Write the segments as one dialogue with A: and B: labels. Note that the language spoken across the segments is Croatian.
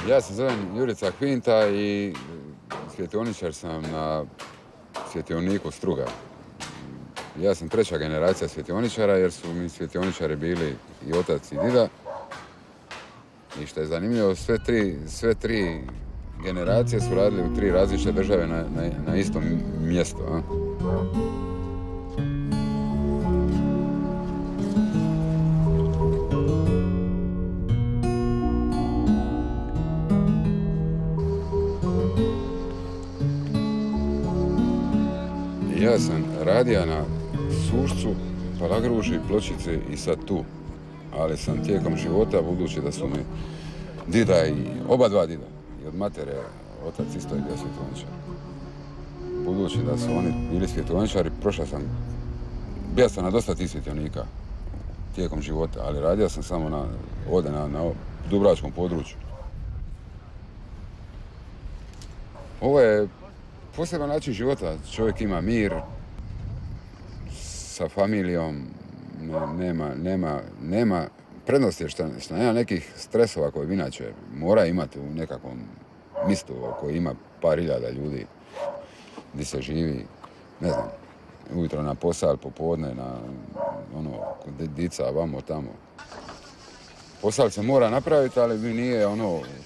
A: Ja se zovem Jurica Kvinta i svjetioničar sam na svjetioniku Struga. Ja sam treća generacija svjetioničara jer su mi svjetioničari bili i otac i dida. I što je zanimljivo, sve tri generacije su radili u 3 različite države na istom mjestu. A? Ja sam radio na Sušcu, Palagruži, Pločici i sad tu. Ali sam tijekom života, budući da su mi dida i oba dva dida, i od matere, otac isto je bio svjetioničar. Budući da su oni bili svjetioničari, bio sam na dosta tih svjetionika tijekom života, ali radio sam samo ovdje na dubrovačkom području. Ovo je poseban način života. Čovjek ima mir sa familijom, nema prednost je što nema nekih stresova koje bi inače mora imati u nekakvom mjestu koji ima par hiljada ljudi gdje se živi, ne znam, ujutro na posao, popodne na dica, vamo, tamo. Posao se mora napraviti, ali nije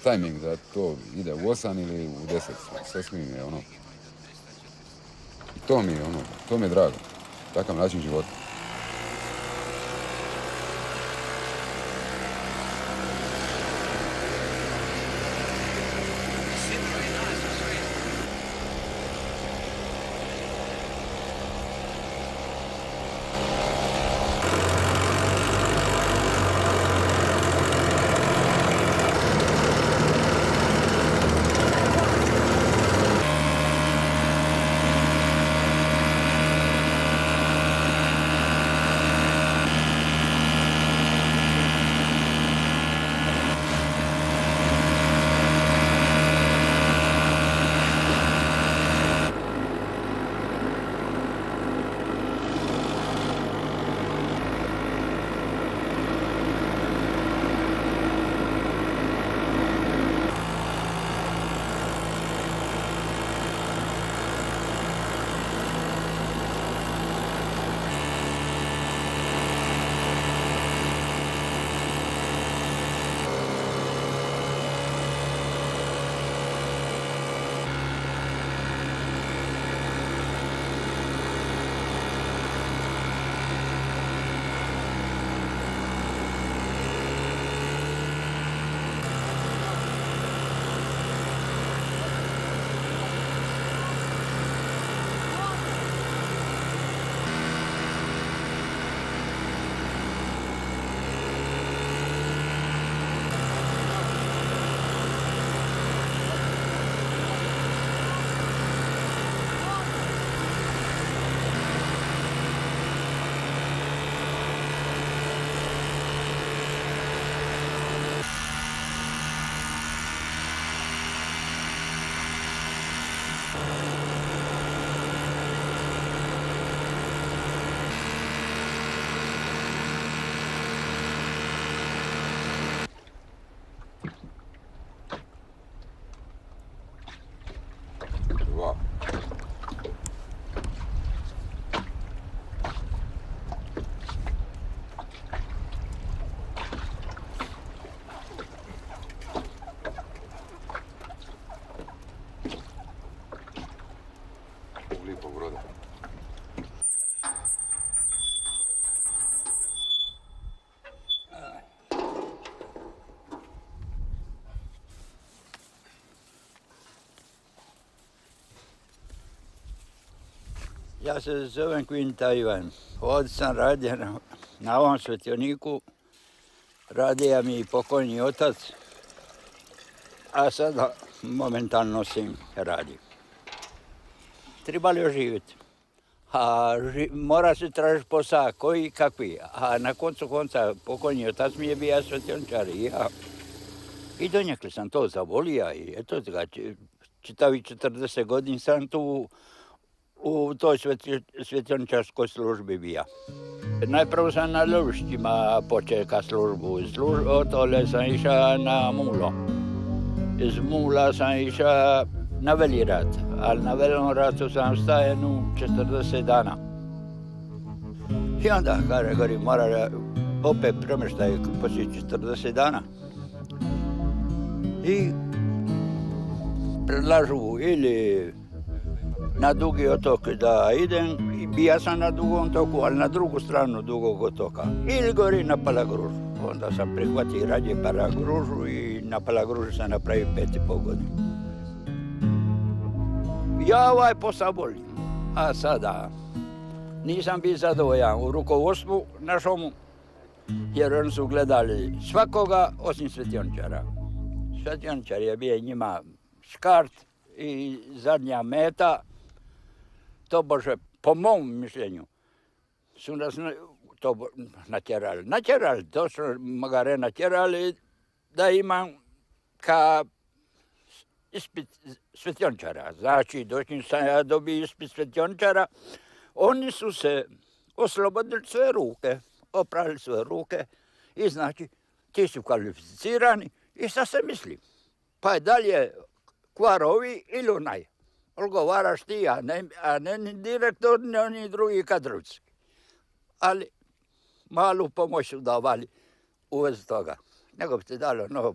A: tajming da to ide u 8 ili u 10. Sasvim je I to mi je drago. Takav način života.
B: Ja se zovem Kvinta Ivan. Ovdje sam radio na ovom svetioniku. Radio mi i pokojni otac, a sada momentalno sin radi. Trebali oživjeti. A mora se tražiti posao koji i kakvi. A na koncu konca pokojni otac mi je bio svetiončar i ja. I donekle sam to zavolio i eto ga, čitavi 40 godina sam tu u toj svetiončarskoj službi bio. Najprv sam na lovištima počeka službu. Otole sam išao na mulo. Iz mula sam išao na veli rat, ali na velom ratu sam stajen u 40 dana. I onda, kada gori, mora opet premještaj poslije 40 dana. I predlažu ili na Dugi otok da idem, bija sam na Dugom toku, ali na drugu stranu Dugog otoka. Ili gori na Palagružu. Onda sam prihvatio rađe Palagružu i na Palagružu sam napravio 5,5 godina. Ja ovaj posao volim, a sada nisam bio zadovoljan u rukovodstvu našomu, jer oni su gledali svakoga osim svetiončara. Svetiončar je bio njima škart i zadnja meta. To bože, po mom mišljenju, su nas to natjerali, to su magare natjerali da imam ka ispit svetiončara. Znači, došli sam ja dobio ispit svetiončara, oni su se oslobodili sve ruke, oprali svoje ruke i znači, ti su kvalificirani i sad se misli, pa je dalje kvarovi ili onaj. Odgovaraš ti, a ne ni direktor, ni drugi kadrovski. Ali malu pomoć su davali u vezi toga. Nego bi ti dalo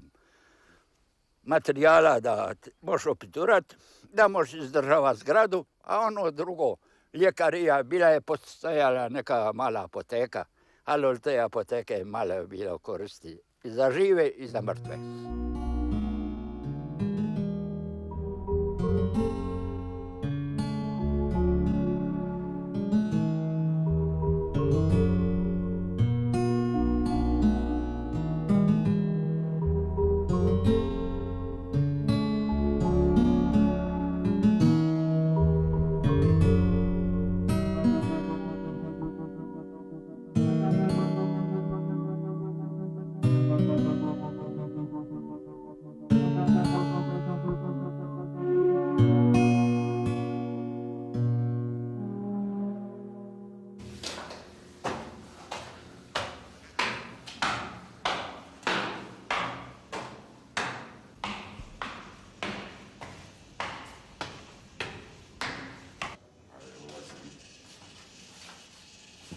B: materijala da možeš opiturat, da možeš izdržavati zgradu, a ono drugo, ljekarija, bila je postojala neka mala apoteka, ali od te apoteke malo je bilo koristi i za žive i za mrtve.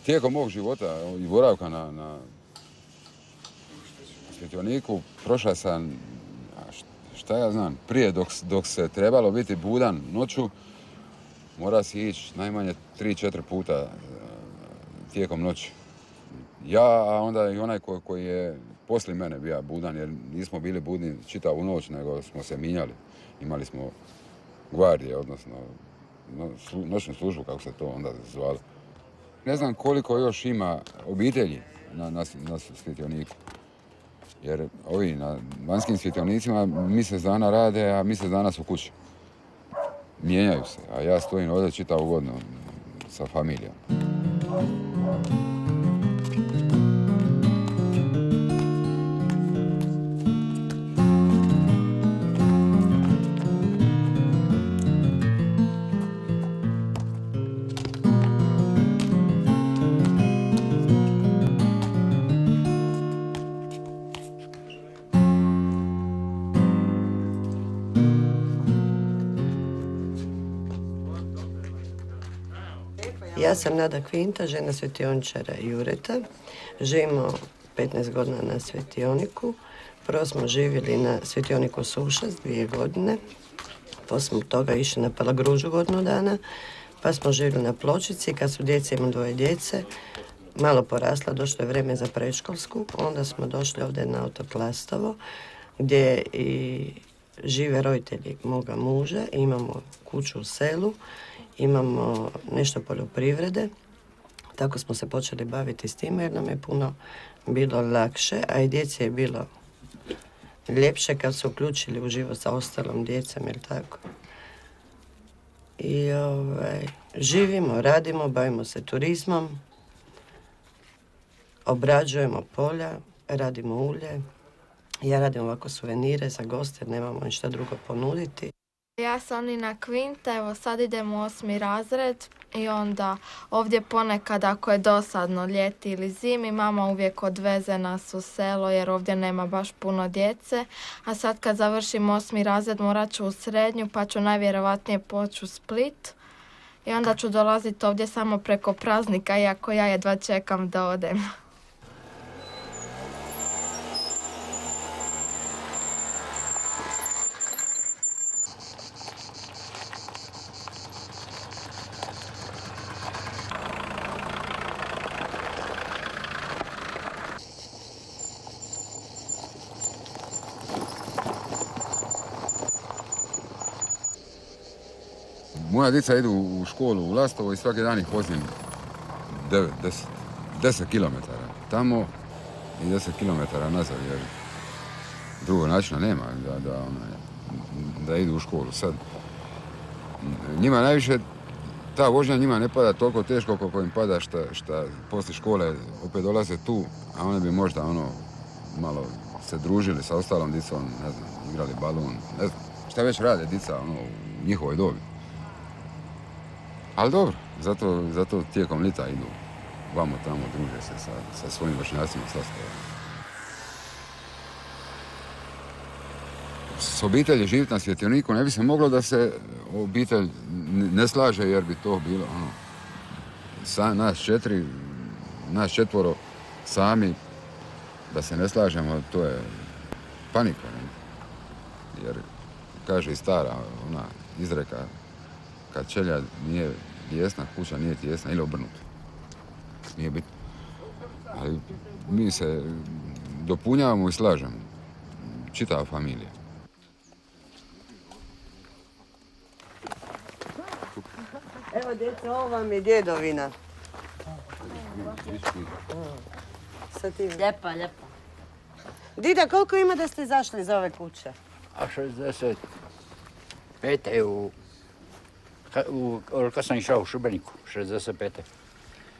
A: Tijekom mog života i boravka na svetioniku prošao sam, šta ja znam, prije dok se trebalo biti budan noću, mora si ići najmanje 3-4 puta tijekom noći. Ja, a onda i onaj koji je poslije mene bio budan, jer nismo bili budni čitavu noć, nego smo se minjali. Imali smo gvardije, odnosno noćnu službu, kako se to onda zvalo. Ne znam koliko još ima obitelji na svetioniku. Jer ovi na vanjskim svetionicima mjesec dana rade, a mjesec dana su kući. Mijenjaju se, a ja stojim ovdje čitavu godinu sa familijom.
C: Ja sam Nada Kvinta, žena svetiončara Jureta. Živimo 15 godina na svetioniku. Prvo smo živjeli na svetioniku Sušac 2 godine. Poslije toga išli na Palagružu godinu dana. Pa smo živjeli na Pločici. Kad su djeca, imam 2 djece, malo porasla, došlo je vrijeme za predškolsku. Onda smo došli ovdje na otok Lastovo, gdje i žive roditelji moga muža, imamo kuću u selu, imamo nešto poljoprivrede. Tako smo se počeli baviti s time jer nam je puno bilo lakše, a i djeci je bilo ljepše kad su uključili u život sa ostalom djecom, jel tako? I živimo, radimo, bavimo se turizmom, obrađujemo polja, radimo ulje. Ja radim ovako suvenire za goste, nemamo ništa drugo ponuditi.
D: Ja sam Nina Kvinta, evo sad idemo u 8. razred i onda ovdje ponekad ako je dosadno ljeti ili zimi, mama uvijek odveze nas u selo jer ovdje nema baš puno djece. A sad kad završim 8. razred morat ću u srednju pa ću najvjerovatnije poći u Split. I onda ću dolaziti ovdje samo preko praznika iako ja jedva čekam da odem.
A: Moja djeca idu u školu u Lastovo i svaki dan ih vozim 10 km tamo i 10 km nazad, jer drugog načina nema da idu u školu. Sad, njima najviše, ta vožnja njima ne pada toliko teško koliko im pada šta poslije škole opet dolaze tu, a oni bi možda malo se družili sa ostalom djecom, ne znam, igrali balun, ne znam, šta već rade djeca u njihovoj dobi. Ali dobro, zato tijekom lita idu vamo tamo, druže se sa svojim vršnjacima s Lastova. S obitelji živjeti na Svjetioniku ne bi se moglo da se obitelj ne slaže jer bi to bilo nas četvoro sami da se ne slažemo, to je panika. Ne? Jer kaže i stara ona izreka, kad čelja nije tijesna, kuća nije tijesna ili obrnuto. Nije bitno. Ali mi se dopunjavamo i slažemo. Čitava familija.
C: Evo djeca, ovo vam je djedovina.
E: Lijepa, lijepa.
C: Dida, koliko ima da ste izašli iz ove kuće?
B: A 65. Kad sam išao u Šibeniku, 65.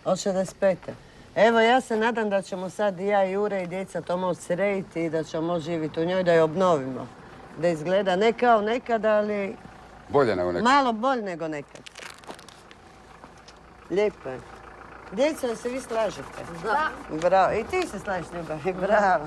C: Od 65. Evo, ja se nadam da ćemo sad i ja, Jure i djeca to moći srediti i da ćemo živjeti u njoj, da je obnovimo. Da izgleda ne kao nekad, ali...
A: Bolje nego nekad.
C: Malo bolje nego nekad. Lijepo je. Djeco, da se vi slažete?
E: Da.
C: Bravo. I ti se slažeš, Ljubavi. Bravo.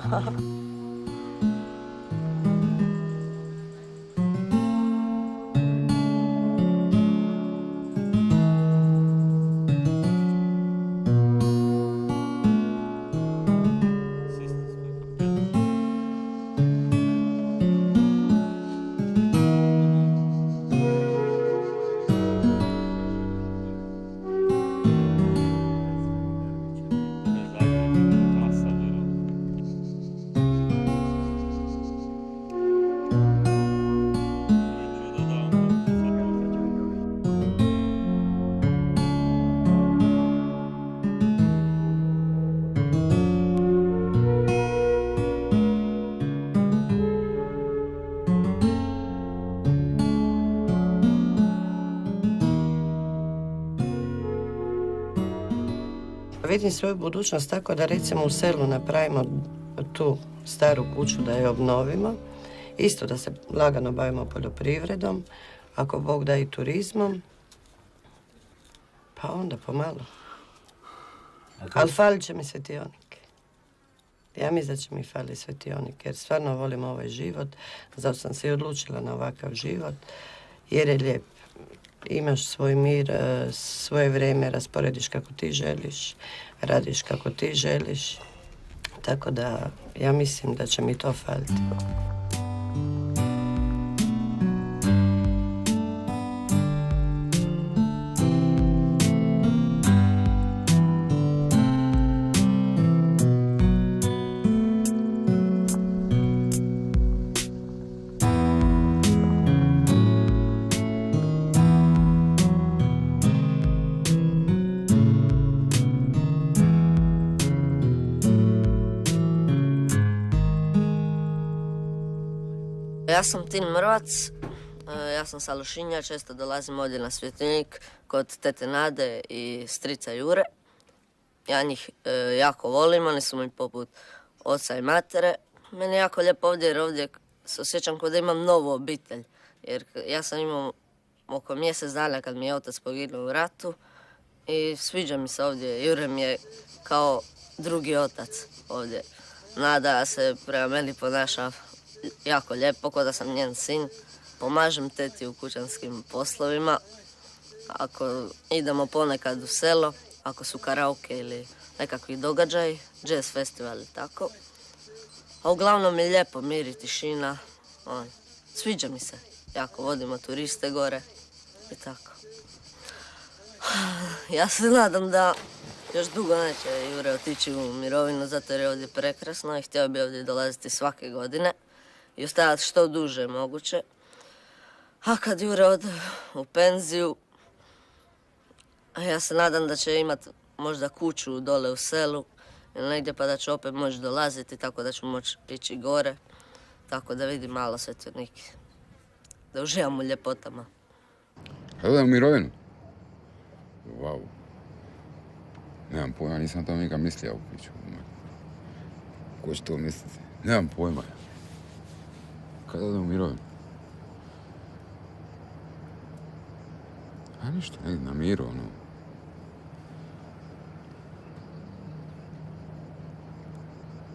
C: Vidim svoju budućnost tako da recimo u selu napravimo tu staru kuću, da je obnovimo. Isto da se lagano bavimo poljoprivredom, ako Bog da i turizmom. Pa onda pomalo. Ali falit će mi Svjetionik. Ja mislim da će mi fali Svjetionik jer stvarno volim ovaj život. Zato sam se i odlučila na ovakav život jer je lijep. Imaš svoj mir, svoje vrijeme, rasporediš kako ti želiš, radiš kako ti želiš. Tako da ja mislim da će mi to faliti.
E: Ja sam Tin Mrvac, ja sam sa Lošinja, često dolazim ovdje na Svjetionik kod tete Nade i strica Jure. Ja njih jako volim, oni su mi poput oca i matere. Meni je jako lijepo ovdje jer ovdje se osjećam kao da imam novu obitelj. Jer ja sam imao oko mjesec dana kad mi je otac poginuo u ratu i sviđa mi se ovdje. Jure mi je kao drugi otac ovdje. Nada se prema meni ponaša jako lijepo, kao da sam njen sin. Pomažem teti u kućanskim poslovima. Ako idemo ponekad u selo, ako su karaoke ili nekakvi događaji, jazz festival i tako. A uglavnom je lijepo, mir i tišina. Sviđa mi se. Jako vodimo turiste gore i tako. Ja se nadam da još dugo neće Jure otići u mirovinu, zato jer je ovdje prekrasno i htio bi ovdje dolaziti svake godine i ostajati što duže moguće. A kad Jure ode u penziju, ja se nadam da će imati možda kuću dole u selu ili negdje, pa da će opet moći dolaziti, tako da ću moći ići gore, tako da vidim malo Svjetionik, da uživam u ljepotama.
A: Kad odem u mirovinu? Wow. Nemam pojma, nisam to nikad mislio u piću. Ko će to misliti? Nemam pojma. Kad odem u mirovinu? A ništa, negdje na miru, ono.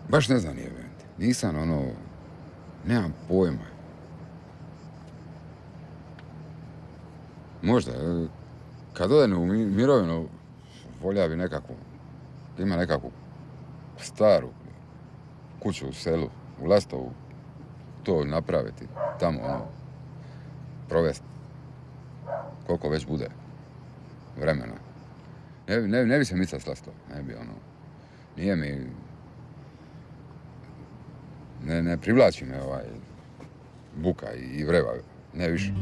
A: Baš ne znam, jebem te. Nisam, ono, nemam pojma. Možda, kad odem u mirovinu, volja bi nekako, ima nekakvu staru kuću u selu, u Lastovu, to napraviti, tamo, ono, provesti. Koliko već bude vremena. Ne bi se micao s Lastova, ne bi, ono, nije mi, ne privlači me buka i vreva, ne više.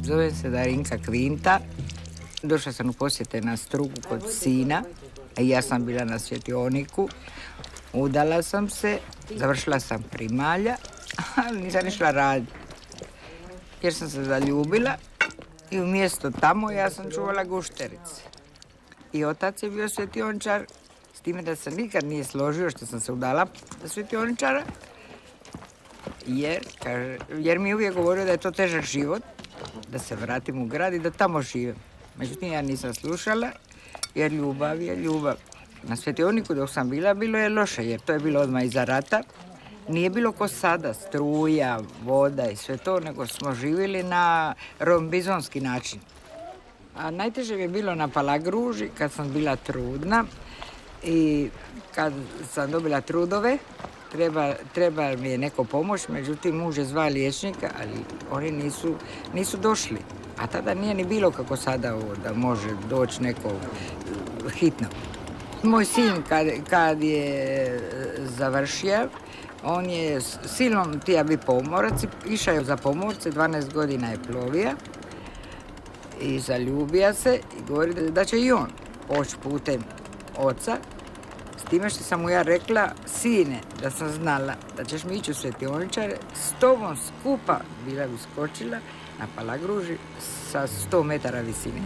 F: Zovem se Darinka Kvinta. Došla sam u posjete na strugu kod sina. I ja sam bila na Svjetioniku. Udala sam se, završila sam primalja, ali nisam išla raditi. Jer sam se zaljubila i umjesto tamo ja sam čuvala gušterice. I otac je bio svjetiončar, s time da se nikad nije složio što sam se udala za svjetiončara. Jer mi je uvijek govorio da je to težak život, da se vratim u grad i da tamo živim. Međutim, ja nisam slušala, jer ljubav je ljubav. Na Svjetioniku dok sam bila, bilo je loše, jer to je bilo odmah iza rata. Nije bilo ko sada, struja, voda i sve to, nego smo živjeli na rombizonski način. A najteže mi je bilo na Palagruži, kad sam bila trudna i kad sam dobila trudove, treba mi je neko pomoć, međutim muž je zvao liječnika, ali oni nisu došli. A tada nije ni bilo kako sada da može doći neko hitno. Moj sin kad je završio, on je silom htio biti pomorac, išao je za pomorce, 12 godina je plovio i zaljubio se i govori da će i on poći putem oca. S time što sam mu ja rekla, sine, da sam znala da ćeš mi ići u Svjetiončare, s tobom skupa bila bi skočila na Palagruži sa 100 metara visine.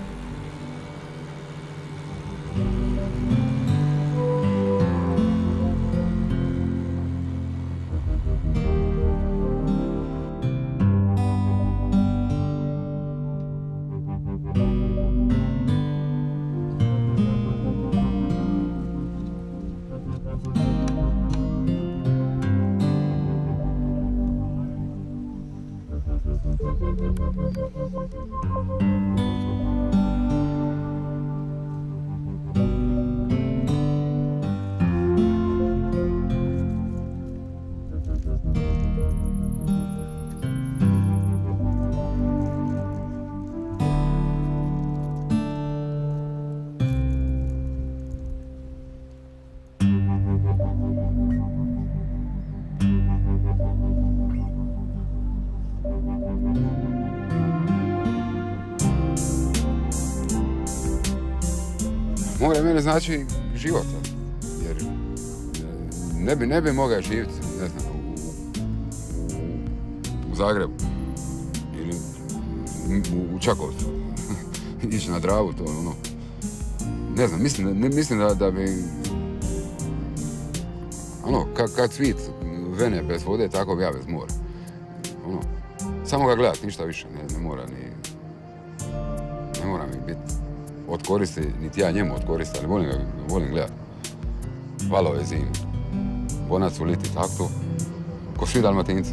A: more mene znači život. Jer ne bi mogao živjeti, ne znam, u Zagrebu ili u Čakovcu. Ići na Dravu, to ono. Ne znam, mislim da bi ono, kad cvit vene bez vode, tako bi ja bez mora. Ono, samo ga gledat, ništa više, ne mora mi biti od koristi, niti ja njemu od koristi, ali volim gledat. Valove zime, bonac u liti, tako to, ko svi Dalmatinci.